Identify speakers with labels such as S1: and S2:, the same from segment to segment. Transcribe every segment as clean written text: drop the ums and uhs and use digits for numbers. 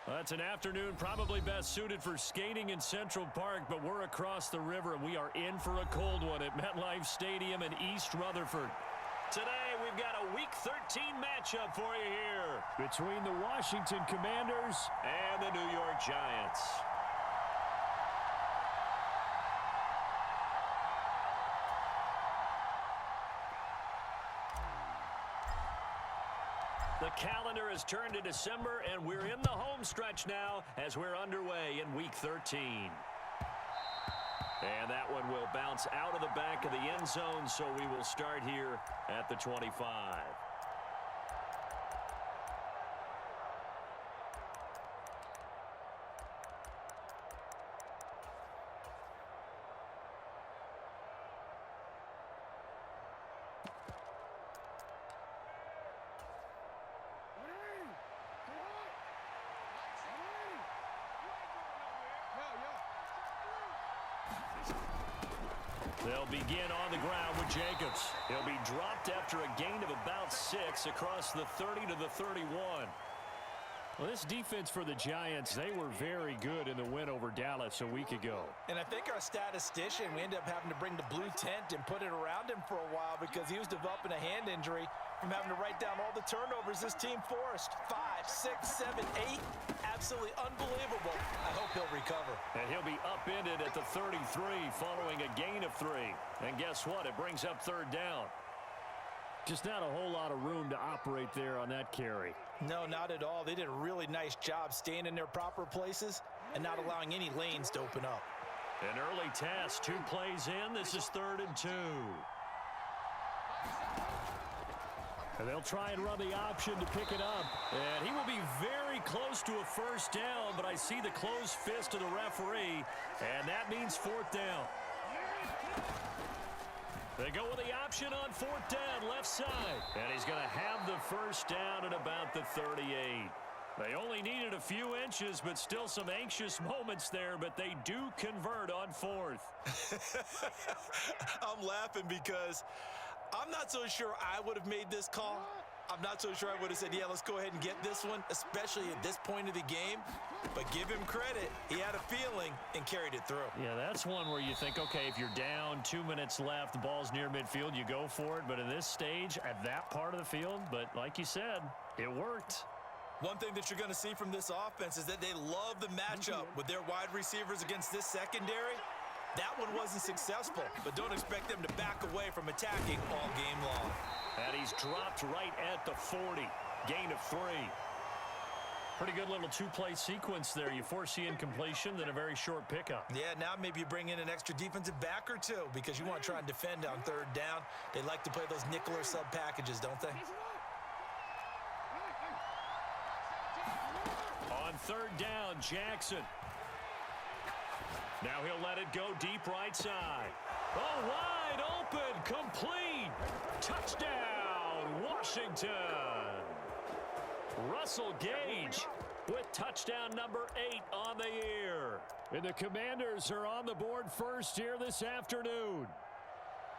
S1: Well, that's an afternoon probably best suited for skating in Central Park, but we're across the river, and we are in for a cold one at MetLife Stadium in East Rutherford. Today, we've got a Week 13 matchup for you here between the Washington Commanders and the New York Giants. The calendar has turned to December, and we're in the home stretch now as we're underway in Week 13. And that one will bounce out of the back of the end zone, so we will start here at the 25. They'll begin on the ground with Jacobs. He'll be dropped after a gain of about 6 across the 30 to the 31. Well, this defense for the Giants, they were very good in the win over Dallas a week ago.
S2: And I think our statistician, we ended up having to bring the blue tent and put it around him for a while because he was developing a hand injury from having to write down all the turnovers this team forced. 5, 6, 7, 8. Absolutely unbelievable. I hope he'll recover.
S1: And he'll be upended at the 33 following a gain of 3. And guess what? It brings up third down. Just not a whole lot of room to operate there on that carry.
S2: No, not at all. They did a really nice job staying in their proper places and not allowing any lanes to open up.
S1: An early task, 2 plays in. This is 3rd and 2. And they'll try and run the option to pick it up. And he will be very close to a first down, but I see the closed fist of the referee, and that means 4th down. They go with the option on 4th down, left side. And he's going to have the first down at about the 38. They only needed a few inches, but still some anxious moments there, but they do convert on 4th.
S2: I'm laughing because I'm not so sure I would have made this call. I'm not so sure I would have said, yeah, let's go ahead and get this one, especially at this point of the game. But give him credit. He had a feeling and carried it through.
S1: Yeah, that's one where you think, okay, if you're down, 2 minutes left, the ball's near midfield, you go for it. But in this stage, at that part of the field, but like you said, it worked.
S2: One thing that you're going to see from this offense is that they love the matchup with their wide receivers against this secondary. That one wasn't successful, but don't expect them to back away from attacking all game long.
S1: And he's dropped right at the 40. Gain of 3. Pretty good little 2-play sequence there. You force the incompletion, then a very short pickup.
S2: Yeah, now maybe you bring in an extra defensive back or 2 because you want to try and defend on 3rd down. They like to play those nickel or sub packages, don't they?
S1: On 3rd down, Jackson. Now he'll let it go deep right side. Oh, wide open, complete. Touchdown, Washington. Russell Gage with touchdown number 8 on the year. And the Commanders are on the board first here this afternoon.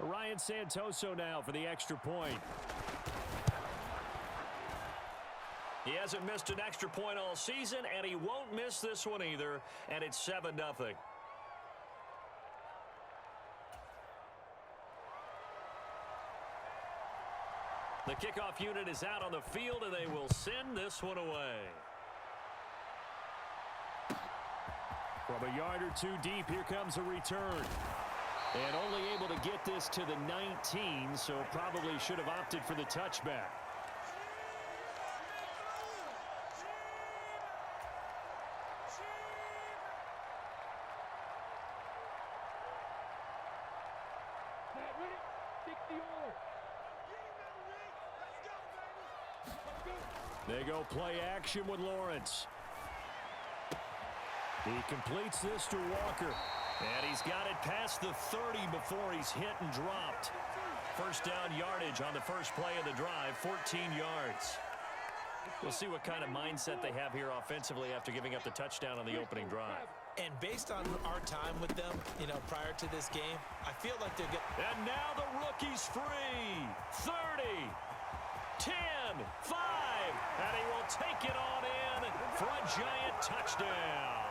S1: Ryan Santoso now for the extra point. He hasn't missed an extra point all season, and he won't miss this one either, and it's 7-0. The kickoff unit is out on the field, and they will send this one away. From a yard or 2 deep, here comes a return. And only able to get this to the 19, so probably should have opted for the touchback. They go play action with Lawrence. He completes this to Walker. And he's got it past the 30 before he's hit and dropped. First down yardage on the first play of the drive, 14 yards. We'll see what kind of mindset they have here offensively after giving up the touchdown on the opening drive.
S2: And based on our time with them, prior to this game, I feel like they're good.
S1: And now the rookie's free. 30, 10, 5, and he will take it on in for a Giant touchdown.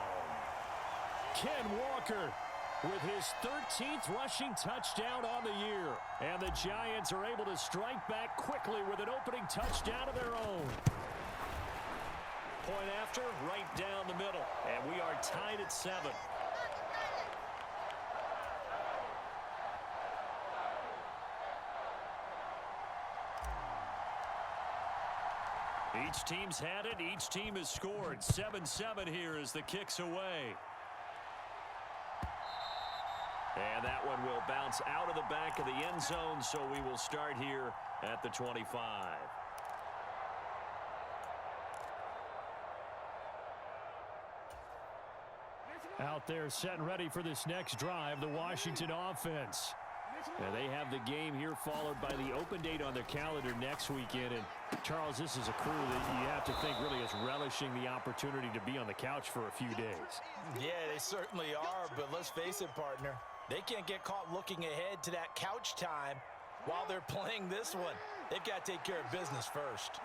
S1: Ken Walker with his 13th rushing touchdown on the year. And the Giants are able to strike back quickly with an opening touchdown of their own. Point after, right down the middle. And we are tied at 7. Each team's had it. Each team has scored. 7-7 here as the kick's away. And that one will bounce out of the back of the end zone, so we will start here at the 25. Out there set and ready for this next drive, the Washington offense. And they have the game here followed by the open date on their calendar next weekend. And Charles, this is a crew that you have to think really is relishing the opportunity to be on the couch for a few days.
S2: Yeah, they certainly are, but let's face it, partner. They can't get caught looking ahead to that couch time while they're playing this one. They've got to take care of business first.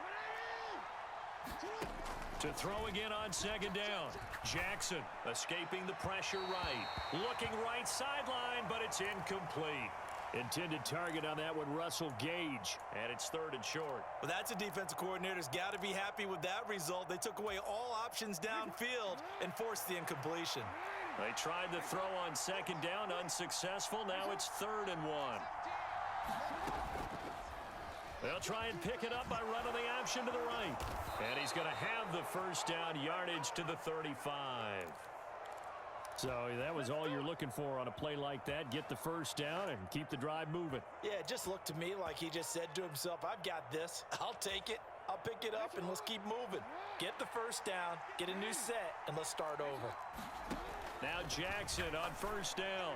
S1: To throw again on second down. Jackson escaping the pressure right. Looking right sideline, but it's incomplete. Intended target on that one, Russell Gage. And it's 3rd and short.
S2: Well, that's a defensive coordinator's got to be happy with that result. They took away all options downfield and forced the incompletion.
S1: They tried to throw on second down, unsuccessful. Now it's 3rd and 1. They'll try and pick it up by running the option to the right. And he's going to have the first down, yardage to the 35. So that was all you're looking for on a play like that. Get the first down and keep the drive moving.
S2: Yeah, it just looked to me like he just said to himself, I've got this. I'll take it. I'll pick it up, and let's keep moving. Get the first down, get a new set, and let's start over.
S1: Now Jackson on first down.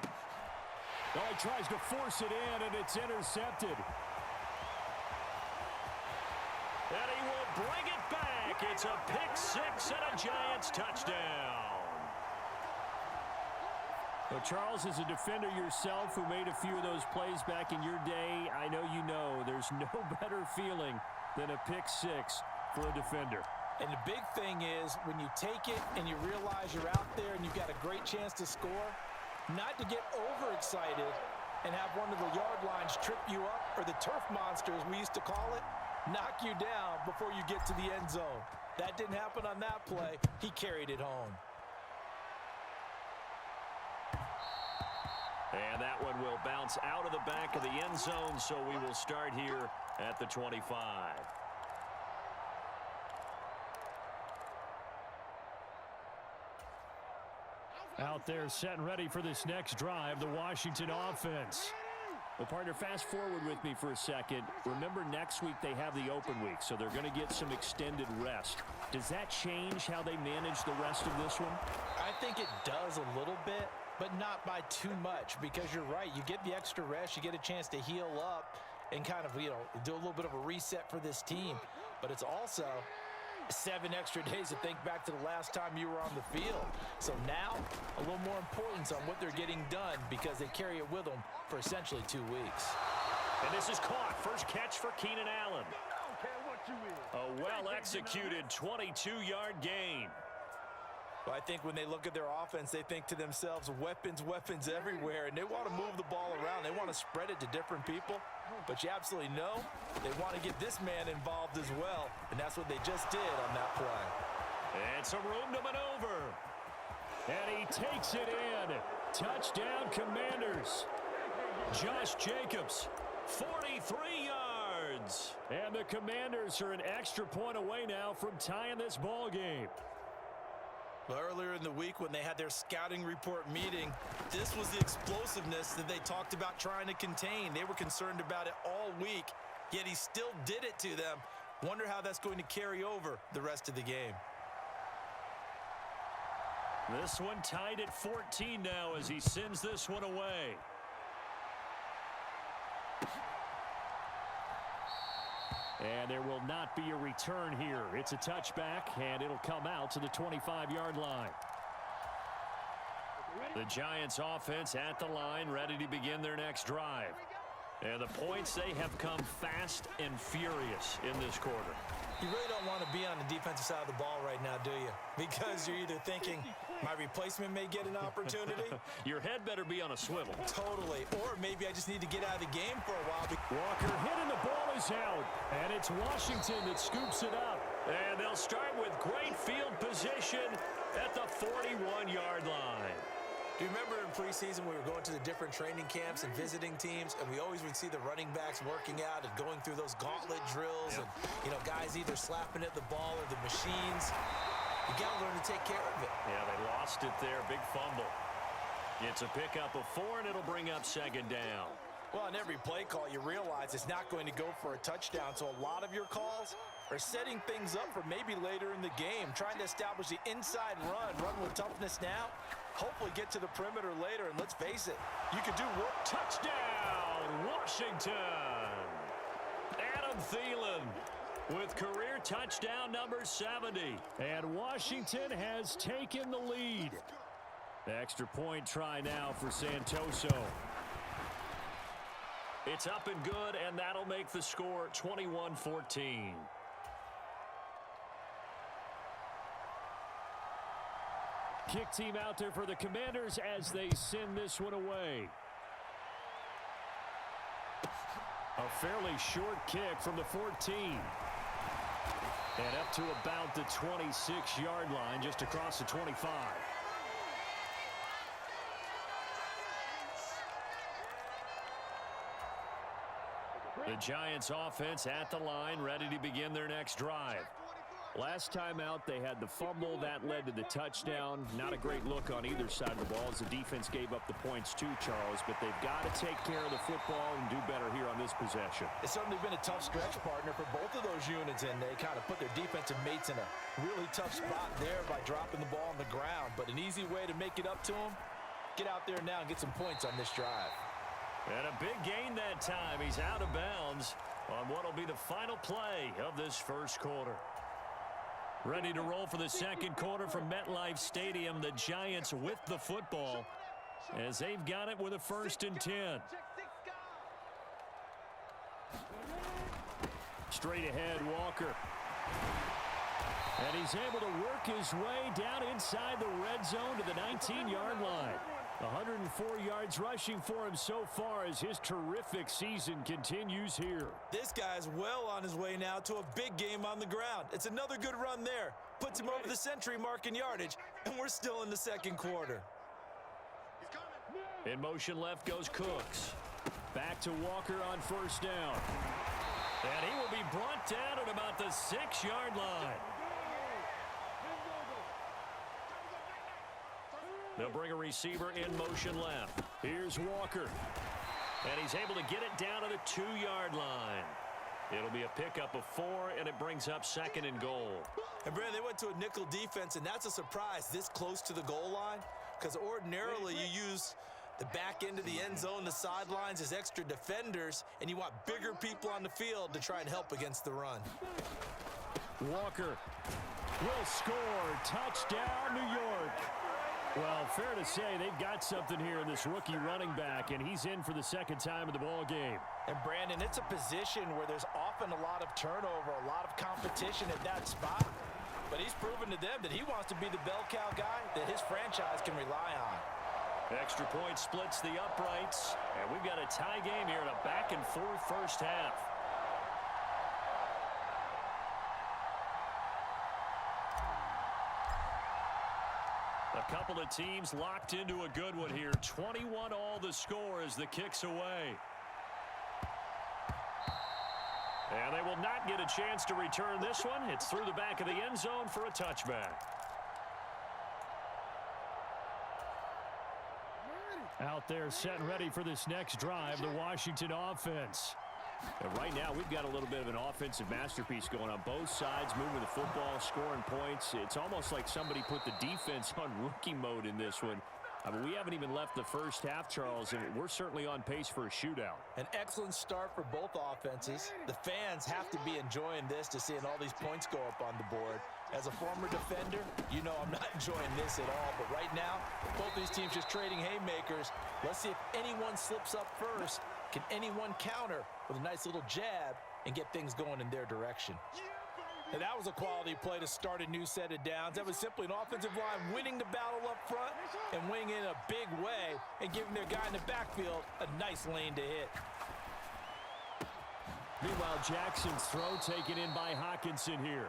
S1: Oh, he tries to force it in, and it's intercepted. And he will bring it back. It's a pick six and a Giants touchdown. Well, Charles, as a defender yourself who made a few of those plays back in your day, I know you know there's no better feeling than a pick six for a defender.
S2: And the big thing is when you take it and you realize you're out there and you've got a great chance to score, not to get overexcited and have one of the yard lines trip you up, or the turf monsters we used to call it, knock you down before you get to the end zone. That didn't happen on that play. He carried it home.
S1: And that one will bounce out of the back of the end zone, so we will start here at the 25. Out there set and ready for this next drive, the Washington offense. Well, partner, fast forward with me for a second. Remember, next week they have the open week, so they're going to get some extended rest. Does that change how they manage the rest of this one?
S2: I think it does a little bit, but not by too much, because you're right. You get the extra rest, you get a chance to heal up and kind of, do a little bit of a reset for this team. But it's also 7 extra days to think back to the last time you were on the field. So now, a little more importance on what they're getting done, because they carry it with them for essentially 2 weeks.
S1: And this is caught. First catch for Keenan Allen. A well-executed 22-yard gain.
S2: Well, I think when they look at their offense, they think to themselves, weapons, weapons everywhere, and they want to move the ball around. They want to spread it to different people, but you absolutely know they want to get this man involved as well, and that's what they just did on that play.
S1: And some room to maneuver. And he takes it in. Touchdown, Commanders. Josh Jacobs, 43 yards. And the Commanders are an extra point away now from tying this ball game.
S2: Well, earlier in the week when they had their scouting report meeting, this was the explosiveness that they talked about trying to contain. They were concerned about it all week, yet he still did it to them. Wonder how that's going to carry over the rest of the game.
S1: This one tied at 14 now as he sends this one away. And there will not be a return here. It's a touchback, and it'll come out to the 25-yard line. The Giants offense at the line, ready to begin their next drive. And the points, they have come fast and furious in this quarter.
S2: You really don't want to be on the defensive side of the ball right now, do you? Because you're either thinking, my replacement may get an opportunity.
S1: Your head better be on a swivel.
S2: Totally. Or maybe I just need to get out of the game for a while.
S1: Walker hit and the ball is out. And it's Washington that scoops it up. And they'll start with great field position at the 41-yard line.
S2: Do you remember in preseason we were going to the different training camps and visiting teams, and we always would see the running backs working out and going through those gauntlet drills, and, you know, guys either slapping at the ball or the machines. You got to learn to take care of it.
S1: Yeah, they lost it there. Big fumble. It's a pickup of 4, and it'll bring up second down.
S2: Well, on every play call, you realize it's not going to go for a touchdown, so a lot of your calls are setting things up for maybe later in the game, trying to establish the inside run with toughness now, hopefully get to the perimeter later, and let's face it, you could do work.
S1: Touchdown, Washington! Adam Thielen with career touchdown number 70. And Washington has taken the lead. Extra point try now for Santoso. It's up and good, and that'll make the score 21-14. Kick team out there for the Commanders as they send this one away. A fairly short kick from the 14. And up to about the 26-yard line, just across the 25. The Giants offense at the line, ready to begin their next drive. Last time out, they had the fumble. That led to the touchdown. Not a great look on either side of the ball as the defense gave up the points too, Charles. But they've got to take care of the football and do better here on this possession.
S2: It's certainly been a tough stretch, partner, for both of those units, and they kind of put their defensive mates in a really tough spot there by dropping the ball on the ground. But an easy way to make it up to them, get out there now and get some points on this drive.
S1: And a big gain that time. He's out of bounds on what will be the final play of this first quarter. Ready to roll for the second quarter from MetLife Stadium. The Giants with the football as they've got it with a 1st and 10. Straight ahead, Walker. And he's able to work his way down inside the red zone to the 19-yard line. 104 yards rushing for him so far as his terrific season continues here.
S2: This guy's well on his way now to a big game on the ground. It's another good run there. Puts him over the century mark in yardage, and we're still in the second quarter.
S1: In motion left goes Cooks. Back to Walker on 1st down. And he will be brought down at about the 6-yard line. They'll bring a receiver in motion left. Here's Walker. And he's able to get it down to the 2-yard line. It'll be a pickup of 4, and it brings up 2nd and goal.
S2: And, Brandon, they went to a nickel defense, and that's a surprise this close to the goal line, because ordinarily you use the back end of the end zone, the sidelines as extra defenders, and you want bigger people on the field to try and help against the run.
S1: Walker will score. Touchdown, New York. Well, fair to say they've got something here in this rookie running back, and he's in for the 2nd time of the ball game.
S2: And, Brandon, it's a position where there's often a lot of turnover, a lot of competition at that spot. But he's proven to them that he wants to be the bell cow guy that his franchise can rely on.
S1: Extra point splits the uprights, and we've got a tie game here in a back-and-forth first half. A couple of teams locked into a good one here. 21 all the score as the kick's away. And they will not get a chance to return this one. It's through the back of the end zone for a touchback. Out there set and ready for this next drive, the Washington offense. And right now, we've got a little bit of an offensive masterpiece going on. Both sides moving the football, scoring points. It's almost like somebody put the defense on rookie mode in this one. I mean, we haven't even left the first half, Charles, and we're certainly on pace for a shootout.
S2: An excellent start for both offenses. The fans have to be enjoying this to seeing all these points go up on the board. As a former defender, you know I'm not enjoying this at all. But right now, both these teams just trading haymakers. Let's see if anyone slips up first, Can anyone counter with a nice little jab and get things going in their direction? And that was a quality play to start a new set of downs. That was simply an offensive line winning the battle up front and winning in a big way and giving their guy in the backfield a nice lane to hit.
S1: Meanwhile, Jackson's throw taken in by Hockenson here.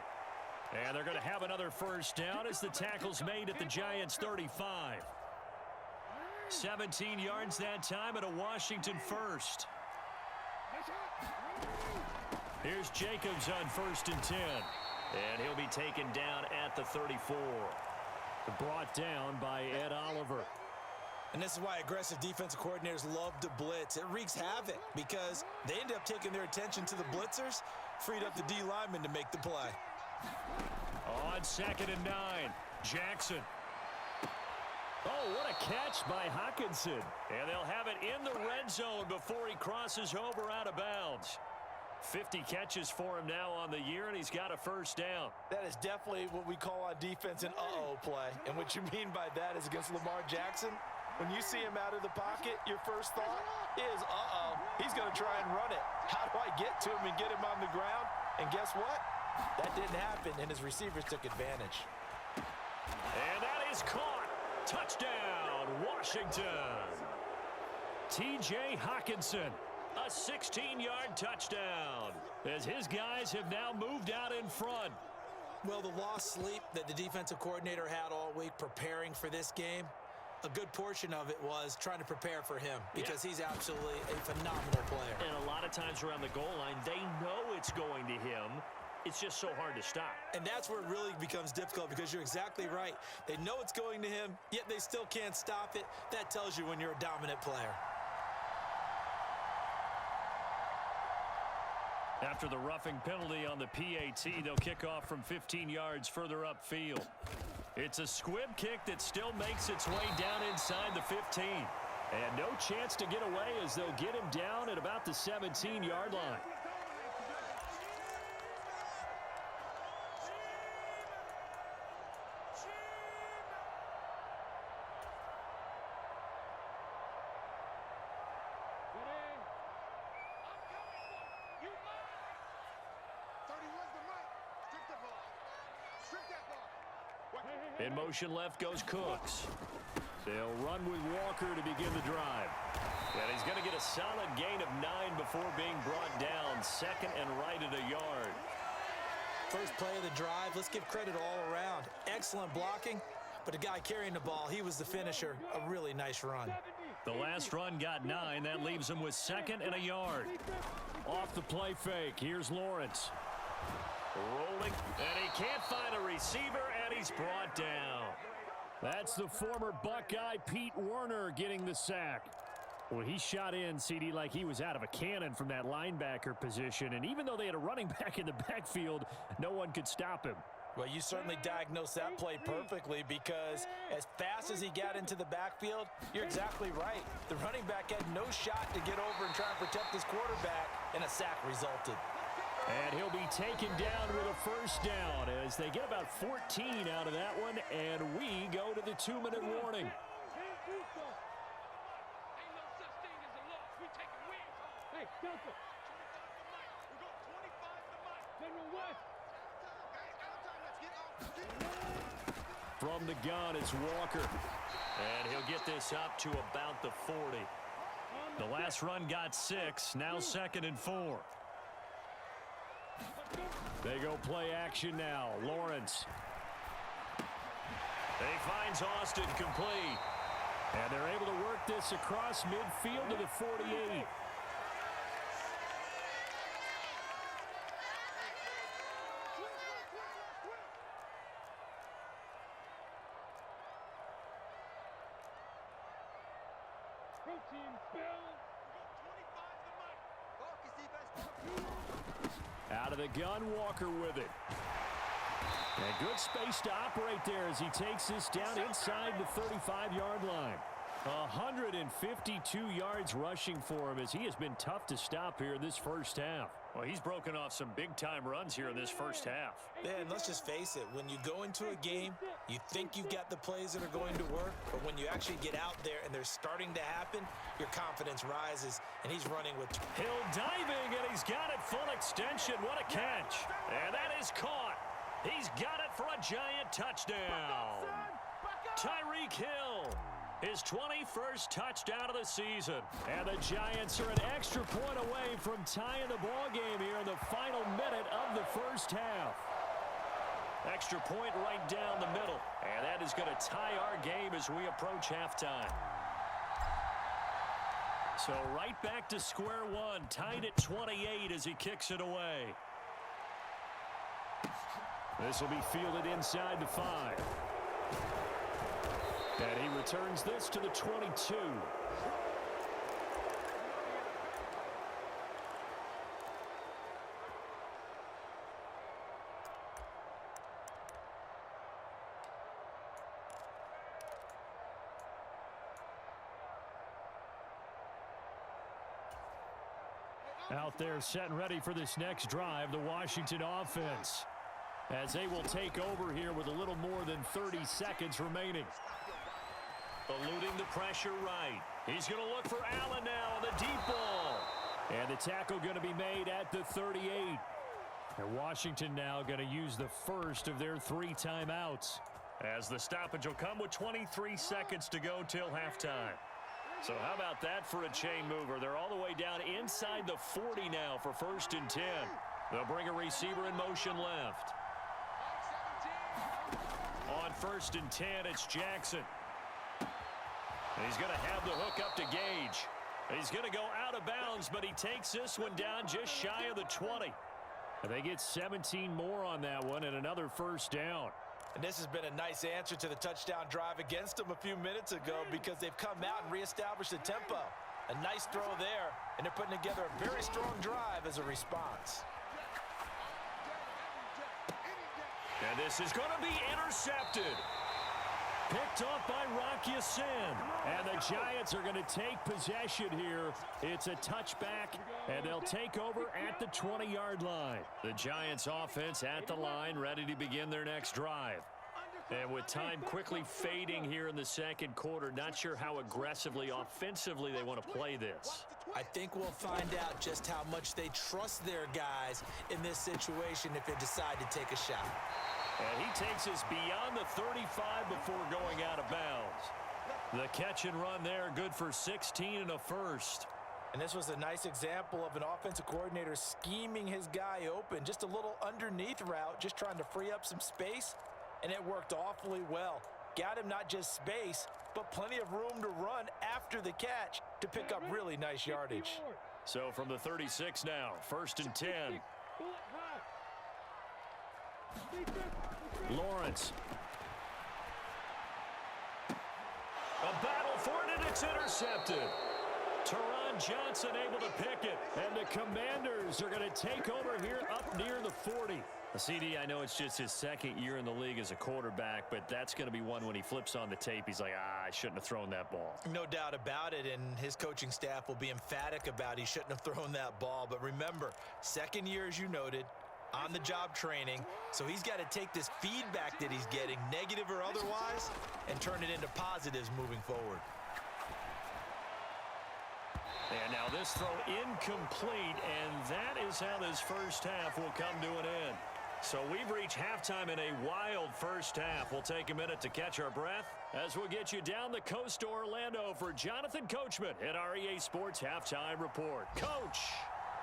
S1: And they're going to have another first down as the tackle's made at the Giants' 35. 17 yards that time at a Washington first. Here's Jacobs on 1st and 10. And he'll be taken down at the 34. Brought down by Ed Oliver.
S2: And this is why aggressive defensive coordinators love to blitz. It wreaks havoc because they end up taking their attention to the blitzers, freed up the D lineman to make the play.
S1: On 2nd and 9, Jackson. Oh, what a catch by Hockenson. And they'll have it in the red zone before he crosses over out of bounds. 50 catches for him now on the year, and he's got a first down.
S2: That is definitely what we call on defense an uh-oh play. And what you mean by that is against Lamar Jackson, when you see him out of the pocket, your first thought is, uh-oh, he's going to try and run it. How do I get to him and get him on the ground? And guess what? That didn't happen, and his receivers took advantage.
S1: And that is caught. Touchdown, Washington. T.J. Hockenson, a 16-yard touchdown, as his guys have now moved out in front.
S2: Well, the lost sleep that the defensive coordinator had all week preparing for this game, a good portion of it was trying to prepare for him because he's absolutely a phenomenal player.
S1: And a lot of times around the goal line, they know it's going to him. It's just so hard to stop.
S2: And that's where it really becomes difficult because you're exactly right. They know it's going to him, yet they still can't stop it. That tells you when you're a dominant player.
S1: After the roughing penalty on the PAT, they'll kick off from 15 yards further upfield. It's a squib kick that still makes its way down inside the 15. And no chance to get away as they'll get him down at about the 17-yard line. In motion left goes Cooks. They'll run with Walker to begin the drive. And he's going to get a solid gain of 9 before being brought down. 2nd and right at a yard.
S2: First play of the drive, let's give credit all around. Excellent blocking, but the guy carrying the ball, he was the finisher. A really nice run.
S1: The last run got 9. That leaves him with 2nd and a yard. Off the play fake, here's Lawrence. Rolling, and he can't find a receiver, and he's brought down. That's the former Buckeye Pete Werner getting the sack. Well, he shot in, CD, like he was out of a cannon from that linebacker position, and even though they had a running back in the backfield, no one could stop him.
S2: Well, you certainly diagnosed that play perfectly because as fast as he got into the backfield, you're exactly right. The running back had no shot to get over and try and protect his quarterback, and a sack resulted.
S1: And he'll be taken down with a first down as they get about 14 out of that one, and we go to the 2-minute warning. From the gun, it's Walker. And he'll get this up to about the 40. The last run got 6, now 2nd and 4. They go play action now. Lawrence. He finds Austin complete. And they're able to work this across midfield to the 48. Out of the gun, Walker with it. And good space to operate there as he takes this down inside the 35-yard line. 152 yards rushing for him as he has been tough to stop here in this first half. Well, he's broken off some big-time runs here in this first half.
S2: Yeah, and let's just face it. When you go into a game, you think you've got the plays that are going to work, but when you actually get out there and they're starting to happen, your confidence rises, and he's running with...
S1: Hill diving, and he's got it full extension. What a catch. And that is caught. He's got it for a giant touchdown. Tyreek Hill. His 21st touchdown of the season. And the Giants are an extra point away from tying the ball game here in the final minute of the first half. Extra point right down the middle. And that is going to tie our game as we approach halftime. So right back to square one. Tied at 28 as he kicks it away. This will be fielded inside the 5. And he returns this to the 22. Out there set and ready for this next drive, the Washington offense, as they will take over here with a little more than 30 seconds remaining. Eluding the pressure right. He's going to look for Allen now on the deep ball. And the tackle going to be made at the 38. And Washington now going to use the first of their 3 timeouts, as the stoppage will come with 23 seconds to go till halftime. So how about that for a chain mover? They're all the way down inside the 40 now for 1st and 10. They'll bring a receiver in motion left. On 1st and 10, it's Jackson. He's going to have the hook up to Gage. He's going to go out of bounds, but he takes this one down just shy of the 20. And they get 17 more on that one and another first down.
S2: And this has been a nice answer to the touchdown drive against them a few minutes ago, because they've come out and reestablished the tempo. A nice throw there, and they're putting together a very strong drive as a response.
S1: And this is going to be intercepted. Picked off by Rock Ya-Sin. And the Giants are going to take possession here. It's a touchback, and they'll take over at the 20-yard line. The Giants offense at the line, ready to begin their next drive. And with time quickly fading here in the second quarter, not sure how aggressively, offensively they want to play this.
S2: I think we'll find out just how much they trust their guys in this situation if they decide to take a shot.
S1: And he takes us beyond the 35 before going out of bounds. The catch and run there, good for 16 and a first.
S2: And this was a nice example of an offensive coordinator scheming his guy open. Just a little underneath route, just trying to free up some space, and it worked awfully well. Got him not just space, but plenty of room to run after the catch to pick up really nice yardage.
S1: So from the 36 now, 1st and 10. Lawrence. A battle for it, and it's intercepted. Teron Johnson able to pick it, and the Commanders are going to take over here up near the 40. CD, I know it's just his 2nd year in the league as a quarterback, but that's going to be one when he flips on the tape, he's like, I shouldn't have thrown that ball.
S2: No doubt about it, and his coaching staff will be emphatic about he shouldn't have thrown that ball. But remember, 2nd year, as you noted, on-the-job training, so he's got to take this feedback that he's getting, negative or otherwise, and turn it into positives moving forward.
S1: And now this throw incomplete, and that is how this first half will come to an end. So we've reached halftime in a wild first half. We'll take a minute to catch our breath as we'll get you down the coast to Orlando for Jonathan Coachman at our EA Sports Halftime Report. Coach!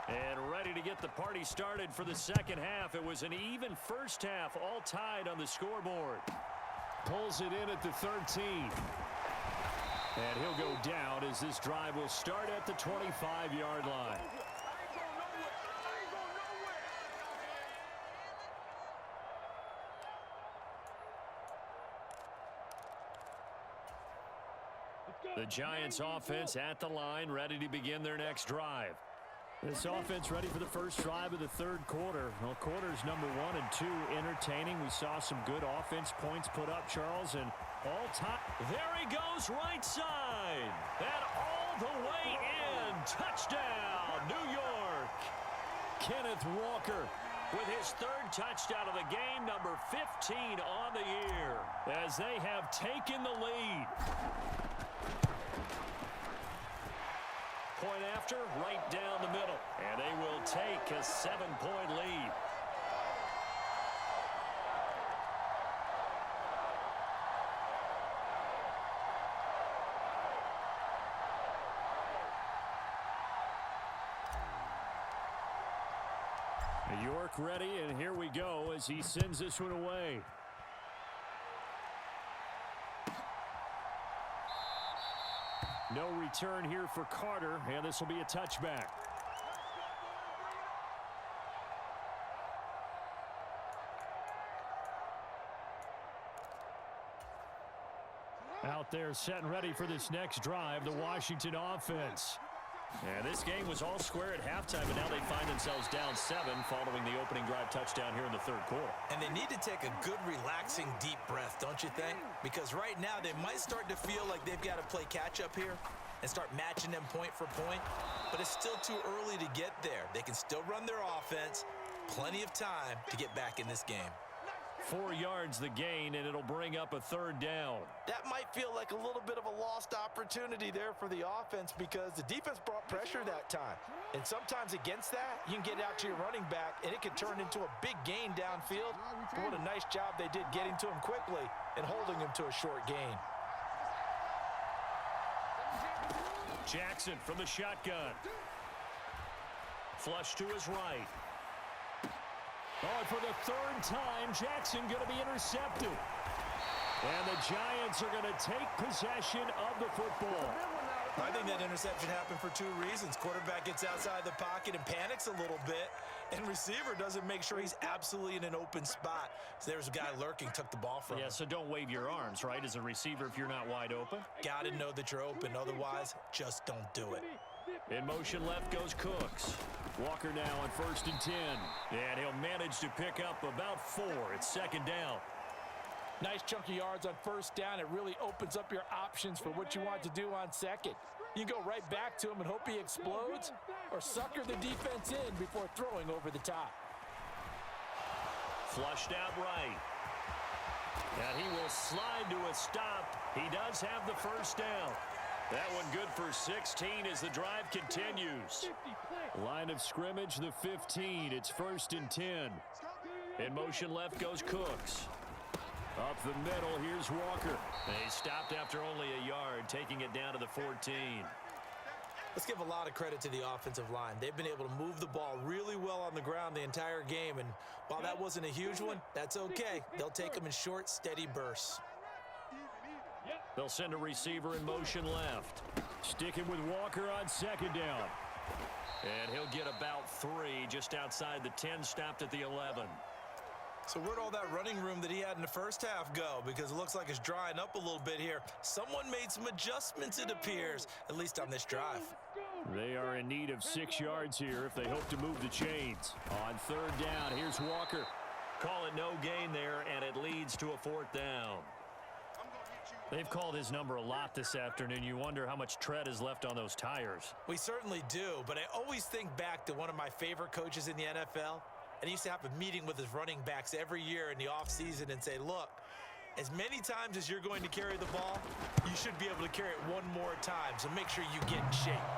S1: And ready to get the party started for the second half. It was an even first half, all tied on the scoreboard. Pulls it in at the 13. And he'll go down as this drive will start at the 25-yard line. The Giants offense at the line, ready to begin their next drive. This offense ready for the first drive of the third quarter. Well, quarters number 1 and 2 entertaining. We saw some good offense points put up, Charles, and all time. There he goes, right side. And all the way in. Touchdown, New York. Kenneth Walker with his third touchdown of the game, number 15 on the year, as they have taken the lead. Point after, right down the middle, and they will take a 7-point lead. York ready, and here we go as he sends this one away. No return here for Carter, and this will be a touchback. Out there set and ready for this next drive, the Washington offense. And this game was all square at halftime, and now they find themselves down 7 following the opening drive touchdown here in the third quarter.
S2: And they need to take a good, relaxing, deep breath, don't you think? Because right now they might start to feel like they've got to play catch-up here and start matching them point for point. But it's still too early to get there. They can still run their offense. Plenty of time to get back in this game.
S1: 4 yards the gain, and it'll bring up a third down.
S2: That might feel like a little bit of a lost opportunity there for the offense because the defense brought pressure that time. And sometimes against that, you can get out to your running back, and it can turn into a big gain downfield. But what a nice job they did getting to him quickly and holding him to a short gain.
S1: Jackson from the shotgun. Flush to his right. Oh, for the third time, Jackson going to be intercepted. And the Giants are going to take possession of the football.
S2: I think that interception happened for 2 reasons. Quarterback gets outside the pocket and panics a little bit, and receiver doesn't make sure he's absolutely in an open spot. So there's a guy lurking, took the ball from him.
S1: Yeah, so don't wave your arms, right, as a receiver if you're not wide open.
S2: Got to know that you're open. Otherwise, just don't do it.
S1: In motion left goes Cooks. Walker now on 1st and 10. And he'll manage to pick up about 4. It's second down.
S2: Nice chunky yards on 1st down. It really opens up your options for what you want to do on 2nd. You can go right back to him and hope he explodes or sucker the defense in before throwing over the top.
S1: Flushed out right. And he will slide to a stop. He does have the 1st down. That one good for 16 as the drive continues. Line of scrimmage, the 15. It's 1st and 10. In motion left goes Cooks. Up the middle, here's Walker. They stopped after only a yard, taking it down to the 14.
S2: Let's give a lot of credit to the offensive line. They've been able to move the ball really well on the ground the entire game. And while that wasn't a huge one, that's okay. They'll take them in short, steady bursts.
S1: They'll send a receiver in motion left. Sticking with Walker on 2nd down. And he'll get about 3 just outside the 10, stopped at the 11.
S2: So where'd all that running room that he had in the 1st half go? Because it looks like it's drying up a little bit here. Someone made some adjustments, it appears, at least on this drive.
S1: They are in need of 6 yards here if they hope to move the chains. On 3rd down, here's Walker. Call it no gain there, and it leads to a 4th down. They've called his number a lot this afternoon. You wonder how much tread is left on those tires.
S2: We certainly do, but I always think back to one of my favorite coaches in the NFL. And he used to have a meeting with his running backs every year in the offseason and say, look, as many times as you're going to carry the ball, you should be able to carry it one more time, so make sure you get in shape.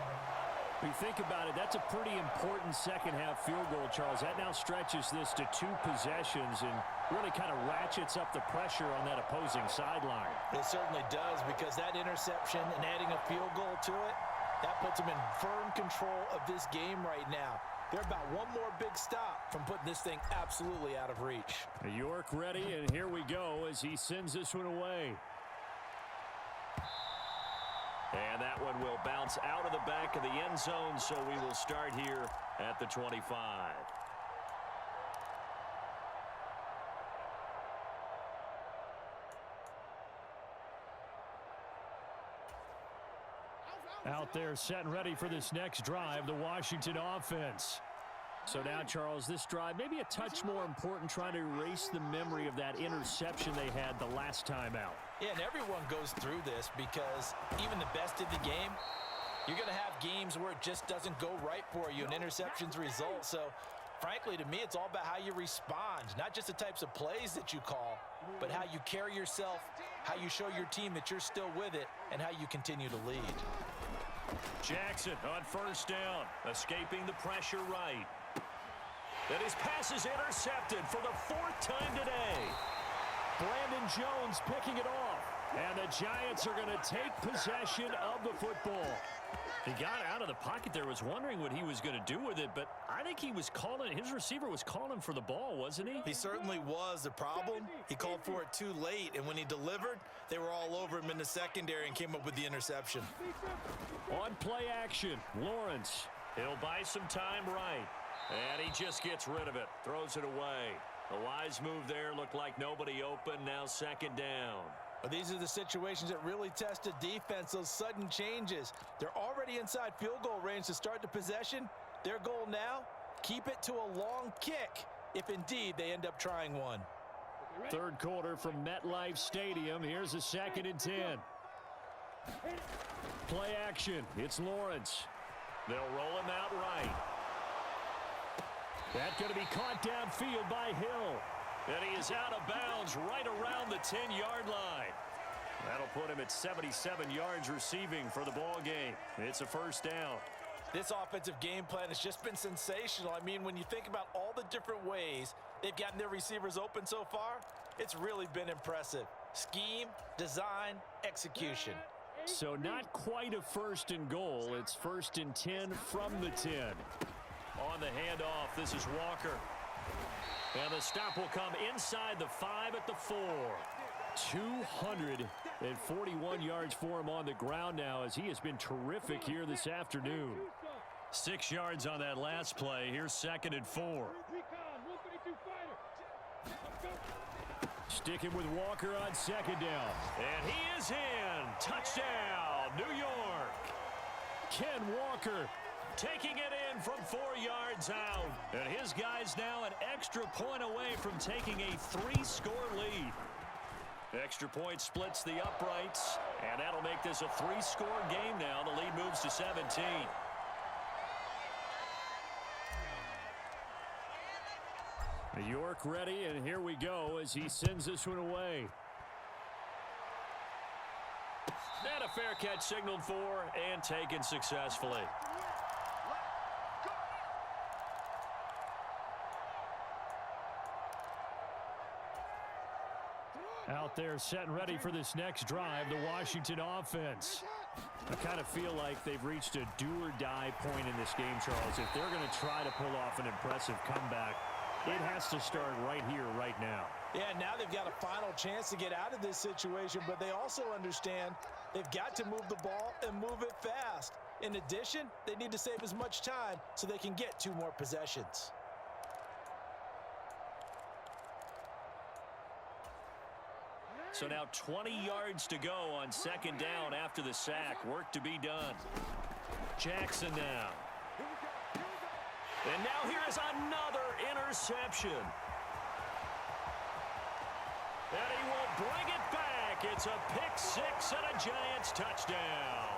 S1: When you think about it, that's a pretty important second-half field goal, Charles. That now stretches this to 2 possessions and really kind of ratchets up the pressure on that opposing sideline.
S2: It certainly does, because that interception and adding a field goal to it, that puts them in firm control of this game right now. They're about one more big stop from putting this thing absolutely out of reach.
S1: York ready, and here we go as he sends this one away. And that one will bounce out of the back of the end zone, so we will start here at the 25. Out there set and ready for this next drive, the Washington offense. So now, Charles, this drive maybe a touch more important, trying to erase the memory of that interception they had the last time out.
S2: Yeah, and everyone goes through this because even the best in the game, You're going to have games where it just doesn't go right for you, and interceptions result. So, frankly, to me, it's all about how you respond, not just the types of plays that you call, but how you carry yourself, how you show your team that you're still with it, and how you continue to lead.
S1: Jackson on first down, escaping the pressure right. And his pass is intercepted for the 4th time today. Brandon Jones picking it off. And the Giants are going to take possession of the football. He got out of the pocket there, was wondering what he was going to do with it, but I think he was calling, his receiver was calling for the ball, wasn't he?
S2: He certainly was. The problem, he called for it too late, and when he delivered, they were all over him in the secondary and came up with the interception.
S1: On play action, Lawrence. He'll buy some time right, and he just gets rid of it, throws it away. A wise move there, looked like nobody open, now 2nd down.
S2: Well, these are the situations that really test a defense, those sudden changes. They're already inside field goal range to start the possession. Their goal now, keep it to a long kick, if indeed they end up trying one.
S1: 3rd quarter from MetLife Stadium. Here's a 2nd and 10. Play action. It's Lawrence. They'll roll him out right. That's going to be caught downfield by Hill. And he is out of bounds right around the 10-yard line. That'll put him at 77 yards receiving for the ball game. It's a 1st down.
S2: This offensive game plan has just been sensational. I mean, when you think about all the different ways they've gotten their receivers open so far, it's really been impressive. Scheme, design, execution.
S1: So not quite a 1st and goal. It's 1st and 10 from the 10. On the handoff, this is Walker. And the stop will come inside the 5 at the 4. 241 yards for him on the ground now as he has been terrific here this afternoon. 6 yards on that last play. Here's 2nd and 4. Sticking with Walker on 2nd down. And he is in. Touchdown, New York. Ken Walker taking it in from 4 yards out. And his guys now an extra point away from taking a 3-score lead. Extra point splits the uprights, and that'll make this a 3-score game now. The lead moves to 17. York ready, and here we go as he sends this one away. And a fair catch signaled for and taken successfully. Out there set and ready for this next drive, the Washington offense. I kind of feel like they've reached a do-or-die point in this game, Charles. If they're going to try to pull off an impressive comeback, it has to start right here, right now.
S2: Yeah, now they've got a final chance to get out of this situation, but they also understand they've got to move the ball and move it fast. In addition, they need to save as much time so they can get 2 more possessions.
S1: So now 20 yards to go on 2nd down after the sack. Work to be done. Jackson now. And now here is another interception. And he will bring it back. It's a pick-6 and a Giants touchdown.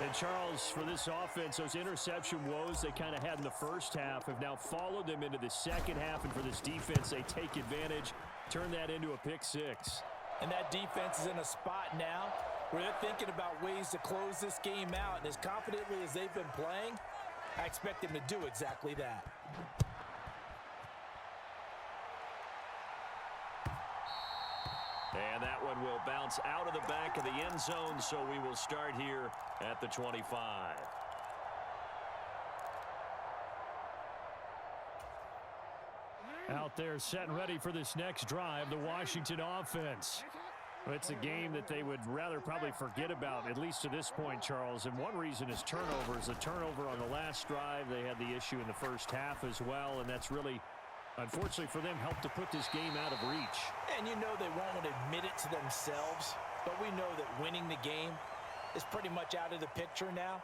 S1: And Charles, for this offense, those interception woes they kind of had in the first half have now followed them into the second half. And for this defense, they take advantage, turn that into a pick-6.
S2: And that defense is in a spot now where they're thinking about ways to close this game out. And as confidently as they've been playing, I expect them to do exactly that.
S1: And that one will bounce out of the back of the end zone, so we will start here at the 25. Out there set and ready for this next drive, the Washington offense. It's a game that they would rather probably forget about, at least to this point, Charles. And one reason is turnovers. A turnover on the last drive. They had the issue in the first half as well, and that's really, unfortunately for them, helped to put this game out of reach.
S2: And you know they won't admit it to themselves, but we know that winning the game is pretty much out of the picture now.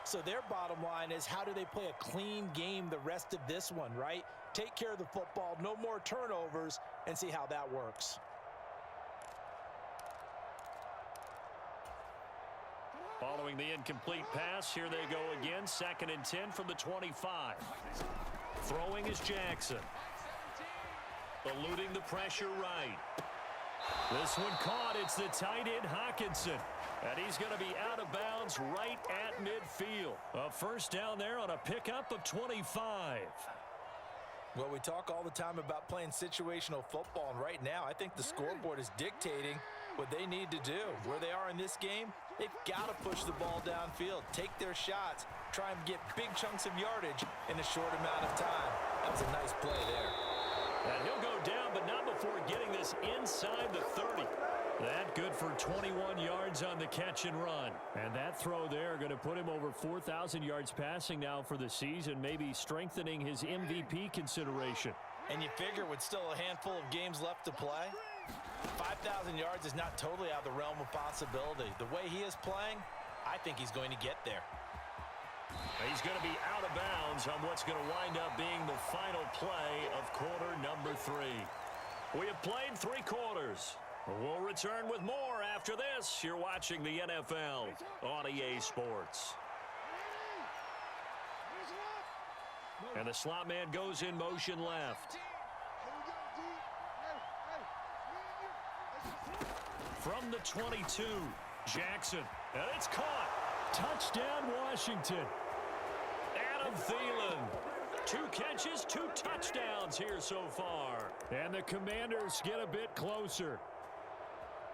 S2: So their bottom line is, how do they play a clean game the rest of this one, right? Take care of the football, no more turnovers, and see how that works.
S1: Following the incomplete pass, here they go again. 2nd and 10 from the 25. Throwing is Jackson. Eluding the pressure right. This one caught. It's the tight end, Hawkinson. And he's going to be out of bounds right at midfield. A first down there on a pickup of 25.
S2: Well, we talk all the time about playing situational football, and right now I think the scoreboard is dictating what they need to do. Where they are in this game, they've got to push the ball downfield, take their shots, try and get big chunks of yardage in a short amount of time. That was a nice play there.
S1: And he'll go down, but not before getting this inside the 30. That good for 21 yards on the catch and run. And that throw there going to put him over 4,000 yards passing now for the season, maybe strengthening his MVP consideration.
S2: And you figure with still a handful of games left to play, 5,000 yards is not totally out of the realm of possibility. The way he is playing, I think he's going to get there.
S1: He's going to be out of bounds on what's going to wind up being the final play of quarter number 3. We have played 3 quarters. We'll return with more after this. You're watching the NFL on EA Sports. And the slot man goes in motion left. From the 22, Jackson. And it's caught. Touchdown, Washington. Adam Thielen. 2 catches, 2 touchdowns here so far. And the Commanders get a bit closer.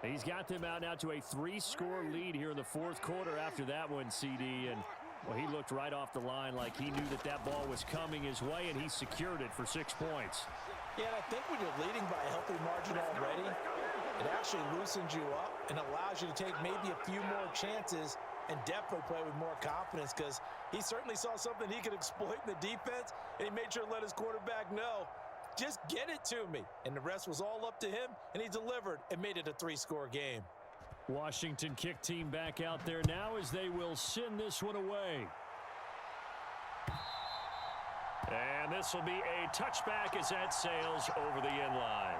S1: He's got them out now to a 3-score lead here in the 4th quarter after that one, CD. And, well, he looked right off the line like he knew that that ball was coming his way, and he secured it for 6 points.
S2: Yeah, and I think when you're leading by a healthy margin already, it actually loosens you up and allows you to take maybe a few more chances and definitely play with more confidence, because he certainly saw something he could exploit in the defense, and he made sure to let his quarterback know, just get it to me. And the rest was all up to him, and he delivered and made it a 3-score game.
S1: Washington kick team back out there now as they will send this one away. And this will be a touchback as that sails over the end line.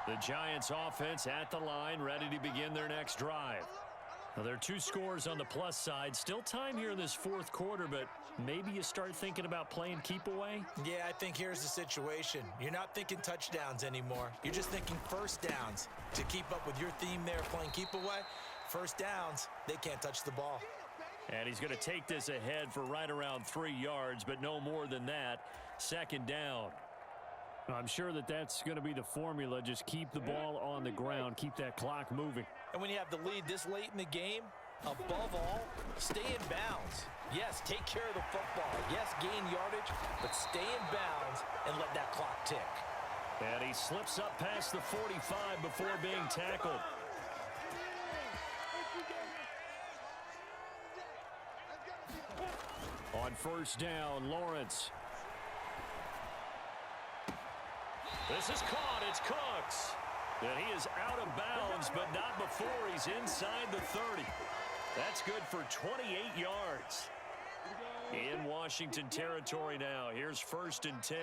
S1: The Giants offense at the line, ready to begin their next drive. Now, there are 2 scores on the plus side. Still time here in this 4th quarter, but maybe you start thinking about playing keep away?
S2: Yeah, I think here's the situation. You're not thinking touchdowns anymore. You're just thinking first downs. To keep up with your theme there, playing keep away, first downs, they can't touch the ball.
S1: And he's going to take this ahead for right around 3 yards, but no more than that. 2nd down. I'm sure that that's going to be the formula. Just keep the ball on the ground. Keep that clock moving.
S2: And when you have the lead this late in the game, above all, stay in bounds. Yes, take care of the football. Yes, gain yardage, but stay in bounds and let that clock tick.
S1: And he slips up past the 45 before being tackled. On 1st down, Lawrence. This is caught. It's Cooks. And he is out of bounds, but not before he's inside the 30. That's good for 28 yards. In Washington territory now. Here's 1st and 10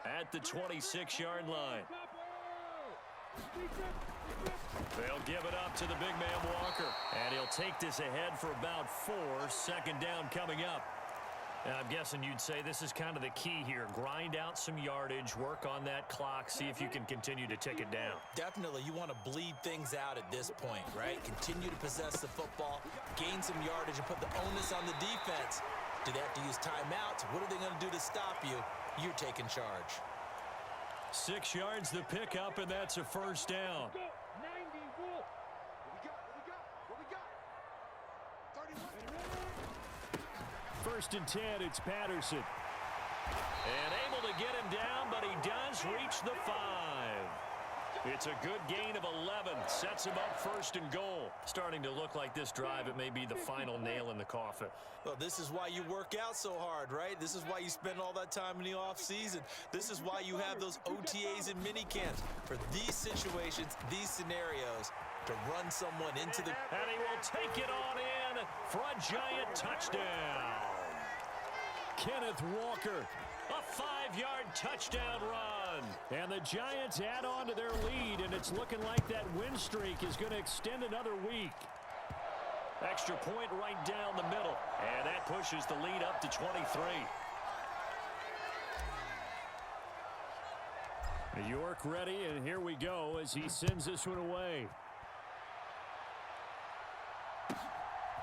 S1: at the 26-yard line. They'll give it up to the big man Walker. And he'll take this ahead for about 4. 2nd down coming up. And I'm guessing you'd say this is kind of the key here. Grind out some yardage, work on that clock, see if you can continue to tick it down.
S2: Definitely, you want to bleed things out at this point, right? Continue to possess the football, gain some yardage, and put the onus on the defense. Do they have to use timeouts? What are they going to do to stop you? You're taking charge.
S1: 6 yards the pickup, and that's a 1st down. 1st and 10, it's Patterson. And able to get him down, but he does reach the 5. It's a good gain of 11. Sets him up 1st and goal. Starting to look like this drive, it may be the final nail in the coffin.
S2: Well, this is why you work out so hard, right? This is why you spend all that time in the offseason. This is why you have those OTAs and mini camps. For these situations, these scenarios, to run someone into the...
S1: And he will take it on in for a Giant touchdown. Kenneth Walker, a 5-yard touchdown run. And the Giants add on to their lead, and it's looking like that win streak is going to extend another week. Extra point right down the middle, and that pushes the lead up to 23. York ready, and here we go as he sends this one away.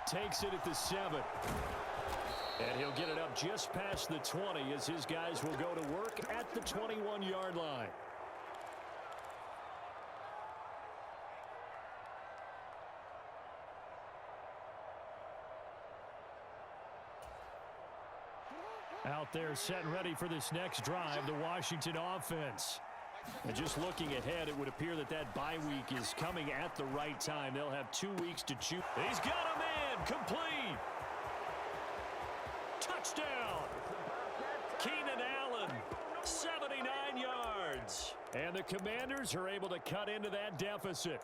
S1: Takes it at the 7. And he'll get it up just past the 20 as his guys will go to work at the 21-yard line. Out there set and ready for this next drive, the Washington offense. And just looking ahead, it would appear that that bye week is coming at the right time. They'll have 2 weeks to chew. He's got a man, complete. Touchdown. Keenan Allen, 79 yards. And the Commanders are able to cut into that deficit.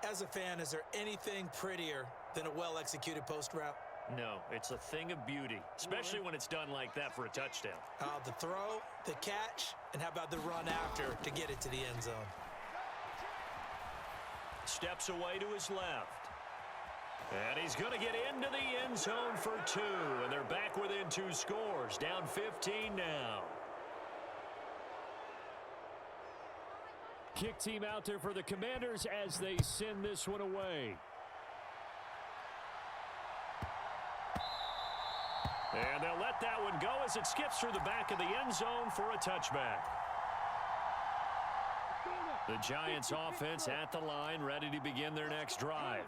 S2: As a fan, is there anything prettier than a well-executed post route?
S1: No, it's a thing of beauty, especially when it's done like that for a touchdown.
S2: The throw, the catch, and how about the run after to get it to the end zone?
S1: Steps away to his left. And he's going to get into the end zone for 2. And they're back within 2 scores. Down 15 now. Kick team out there for the Commanders as they send this one away. And they'll let that one go as it skips through the back of the end zone for a touchback. The Giants offense at the line, ready to begin their next drive.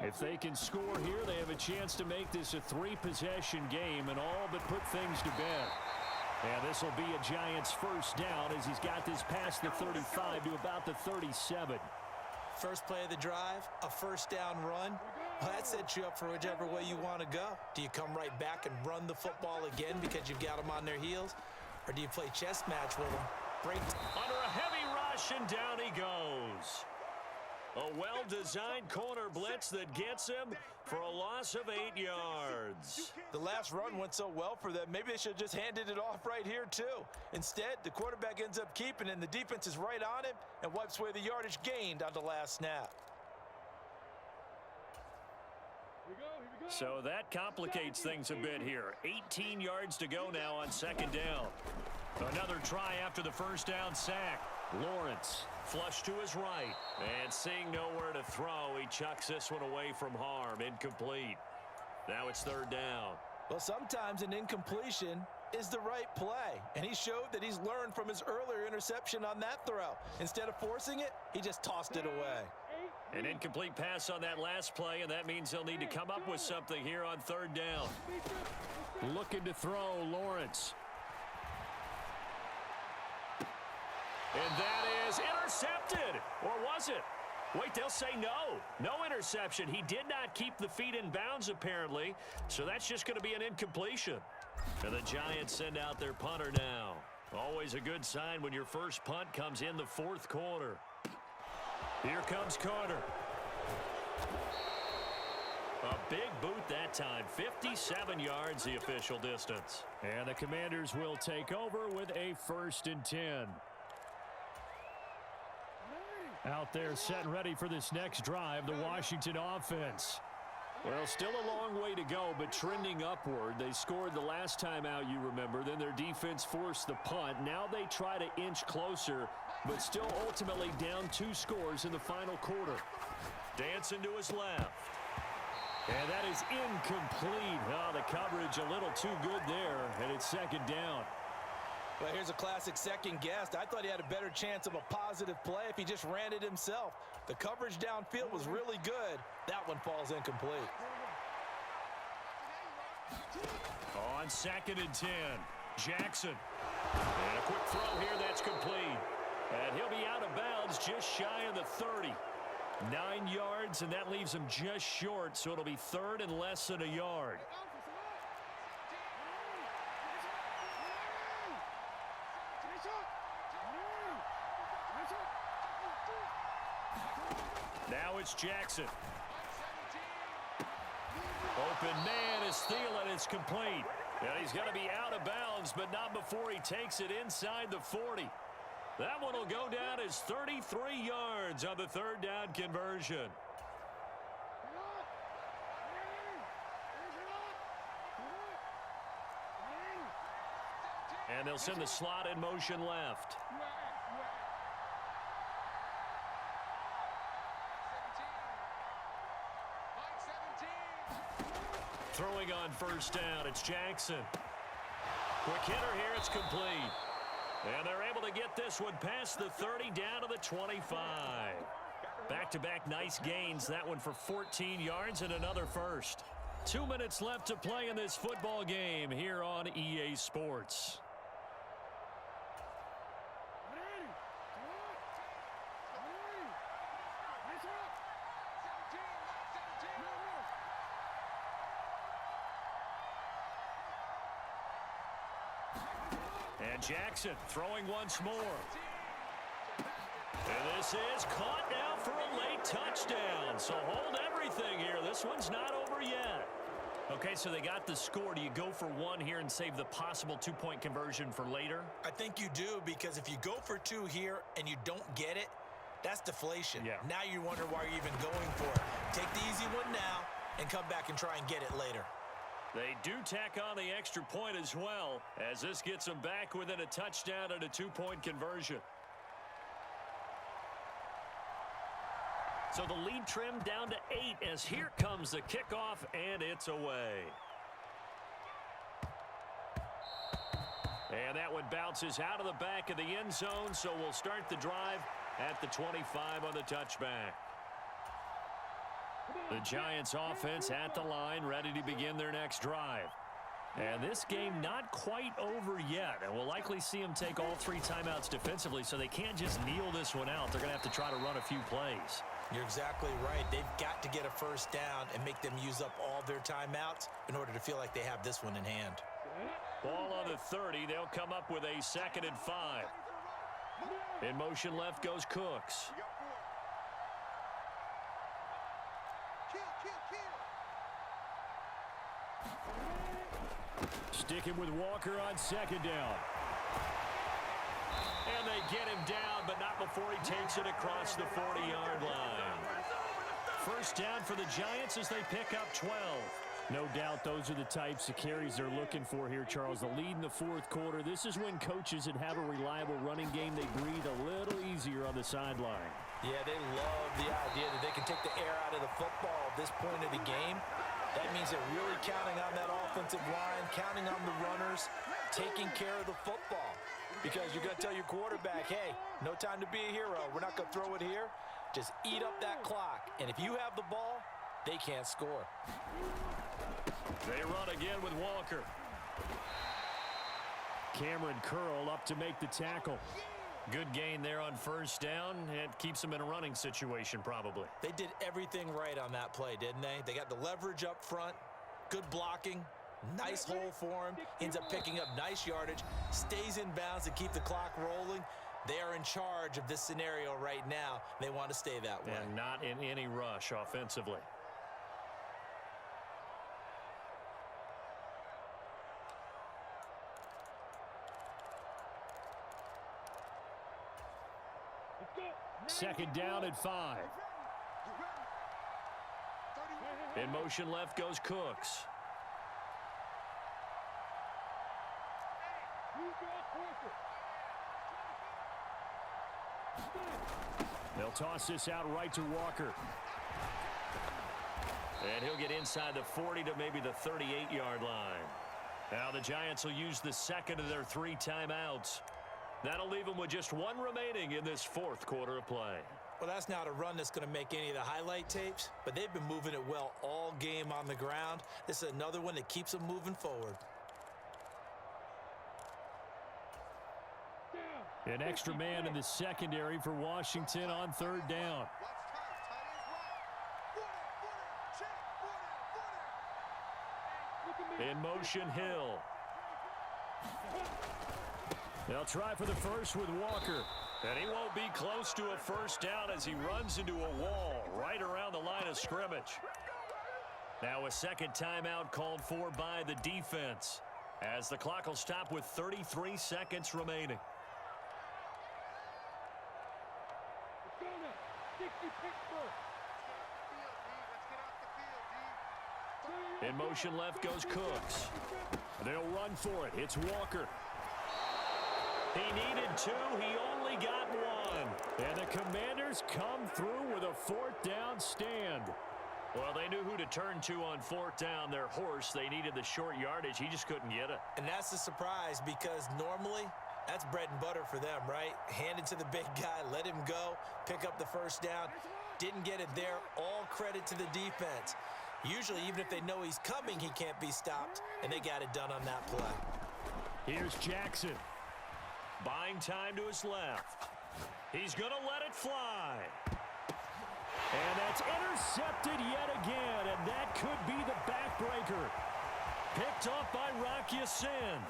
S1: If they can score here, they have a chance to make this a 3-possession game and all but put things to bed. And this will be a Giants first down as he's got this past the 35 to about the 37.
S2: First play of the drive, a first down run. Well, that sets you up for whichever way you want to go. Do you come right back and run the football again because you've got them on their heels? Or do you play chess match with them? Break
S1: under a heavy rush, and down he goes. A well-designed corner blitz that gets him for a loss of 8 yards.
S2: The last run went so well for them, maybe they should have just handed it off right here, too. Instead, the quarterback ends up keeping it, and the defense is right on him and wipes away the yardage gained on the last snap.
S1: So that complicates things a bit here. 18 yards to go now on second down. Another try after the first down sack. Lawrence flush to his right. And seeing nowhere to throw, he chucks this one away from harm. Incomplete. Now it's third down.
S2: Well, sometimes an incompletion is the right play. And he showed that he's learned from his earlier interception on that throw. Instead of forcing it, he just tossed it away.
S1: An incomplete pass on that last play, and that means they'll need to come up with something here on third down. Looking to throw, Lawrence. And that is intercepted. Or was it? Wait, they'll say no. No interception. He did not keep the feet in bounds, apparently. So that's just going to be an incompletion. And the Giants send out their punter now. Always a good sign when your first punt comes in the fourth quarter. Here comes Carter. A big boot that time. 57 yards the official distance. And the Commanders will take over with a 1st and 10. Out there set and ready for this next drive, the Washington offense. Well, still a long way to go, but trending upward. They scored the last time out, you remember. Then their defense forced the punt. Now they try to inch closer, but still ultimately down 2 scores in the final quarter. Dancing to his left. And that is incomplete. Oh, the coverage a little too good there, and it's second down.
S2: Well, here's a classic second guess. I thought he had a better chance of a positive play if he just ran it himself. The coverage downfield was really good. That one falls incomplete.
S1: On 2nd and 10, Jackson. And a quick throw here, that's complete. And he'll be out of bounds just shy of the 30. 9 yards, and that leaves him just short, so it'll be third and less than a yard. Now it's Jackson. Open man is Thielen. It's complete. And he's going to be out of bounds, but not before he takes it inside the 40. That one will go down as 33 yards on the third down conversion. And they'll send the slot in motion left. Throwing on first down, it's Jackson. Quick hitter here, it's complete. And they're able to get this one past the 30 down to the 25. Back-to-back nice gains, that one for 14 yards and another first. 2 minutes left to play in this football game here on EA Sports. And Jackson throwing once more. And this is caught now for a late touchdown. So hold everything here. This one's not over yet. Okay, so they got the score. Do you go for one here and save the possible two-point conversion for later?
S2: I think you do, because if you go for two here and you don't get it, that's deflation.
S1: Yeah.
S2: Now you wonder why you're even going for it. Take the easy one now and come back and try and get it later.
S1: They do tack on the extra point as well, as this gets them back within a touchdown and a two-point conversion. So the lead trimmed down to 8 as here comes the kickoff, and it's away. And that one bounces out of the back of the end zone, so we'll start the drive at the 25 on the touchback. The Giants offense at the line, ready to begin their next drive. And this game not quite over yet, and we'll likely see them take all 3 timeouts defensively, so they can't just kneel this one out. They're going to have to try to run a few plays.
S2: You're exactly right. They've got to get a first down and make them use up all their timeouts in order to feel like they have this one in hand.
S1: Ball on the 30. They'll come up with a 2nd and 5. In motion left goes Cooks. Sticking with Walker on 2nd down. And they get him down, but not before he takes it across the 40-yard line. First down for the Giants as they pick up 12. No doubt those are the types of carries they're looking for here, Charles. The lead in the fourth quarter. This is when coaches that have a reliable running game, they breathe a little easier on the sideline.
S2: Yeah, they love the idea that they can take the air out of the football at this point of the game. That means they're really counting on that offensive line, counting on the runners, taking care of the football. Because you're going to tell your quarterback, hey, no time to be a hero. We're not going to throw it here. Just eat up that clock. And if you have the ball, they can't score.
S1: They run again with Walker. Cameron Curl up to make the tackle. Good gain there on first down. It keeps them in a running situation probably.
S2: They did everything right on that play, didn't they? They got the leverage up front, good blocking, nice hole for him, ends up picking up nice yardage, stays in bounds to keep the clock rolling. They are in charge of this scenario right now. They want to stay that way.
S1: And not in any rush offensively. Second down and 5. In motion left goes Cooks. They'll toss this out right to Walker. And he'll get inside the 40 to maybe the 38-yard line. Now the Giants will use the second of their 3 timeouts. That'll leave them with just 1 remaining in this fourth quarter of play.
S2: Well, that's not a run that's going to make any of the highlight tapes, but they've been moving it well all game on the ground. This is another one that keeps them moving forward.
S1: An extra man in the secondary for Washington on third down. In motion, Hill. They'll try for the first with Walker. And he won't be close to a first down as he runs into a wall right around the line of scrimmage. Now a second timeout called for by the defense. As the clock will stop with 33 seconds remaining. In motion left goes Cooks. They'll run for it. It's Walker. He needed two. He only got one. And the Commanders come through with a fourth down stand. Well, they knew who to turn to on fourth down. Their horse, they needed the short yardage. He just couldn't get it.
S2: And that's a surprise because normally that's bread and butter for them, right? Hand it to the big guy, let him go, pick up the first down. Didn't get it there. All credit to the defense. Usually, even if they know he's coming, he can't be stopped, and they got it done on that play.
S1: Here's Jackson. Buying time to his left. He's going to let it fly. And that's intercepted yet again, and that could be the backbreaker. Picked off by Rock Ya-Sin.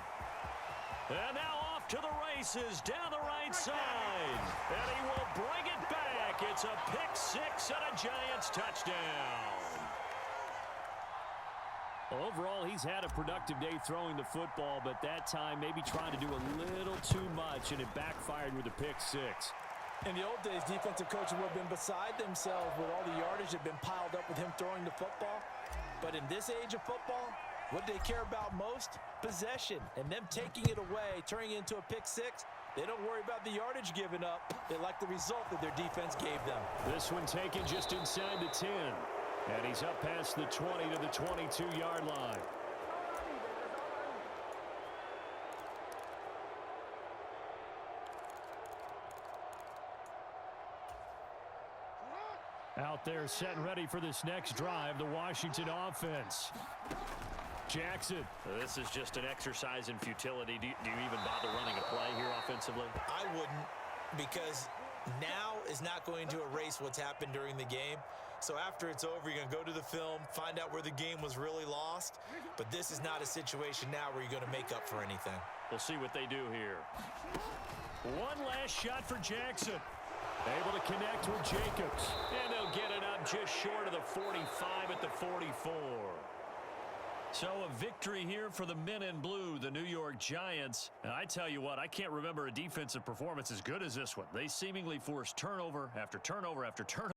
S1: And now off to the races down the right side. And he will bring it back. It's a pick six and a Giants touchdown. Overall, he's had a productive day throwing the football, but that time maybe trying to do a little too much, and it backfired with a pick six.
S2: In the old days, defensive coaches would have been beside themselves with all the yardage that had been piled up with him throwing the football. But in this age of football, what they care about most? Possession. And them taking it away, turning it into a pick six, they don't worry about the yardage given up. They like the result that their defense gave them.
S1: This one taken just inside the 10. And he's up past the 20 to the 22-yard line. Out there set and ready for this next drive, the Washington offense. Jackson. This is just an exercise in futility. Do you even bother running a play here offensively?
S2: I wouldn't, because now is not going to erase what's happened during the game. So after it's over, you're going to go to the film, find out where the game was really lost. But this is not a situation now where you're going to make up for anything.
S1: We'll see what they do here. One last shot for Jackson. Able to connect with Jacobs. And they'll get it up just short of the 45 at the 44. So a victory here for the men in blue, the New York Giants. And I tell you what, I can't remember a defensive performance as good as this one. They seemingly forced turnover after turnover after turnover.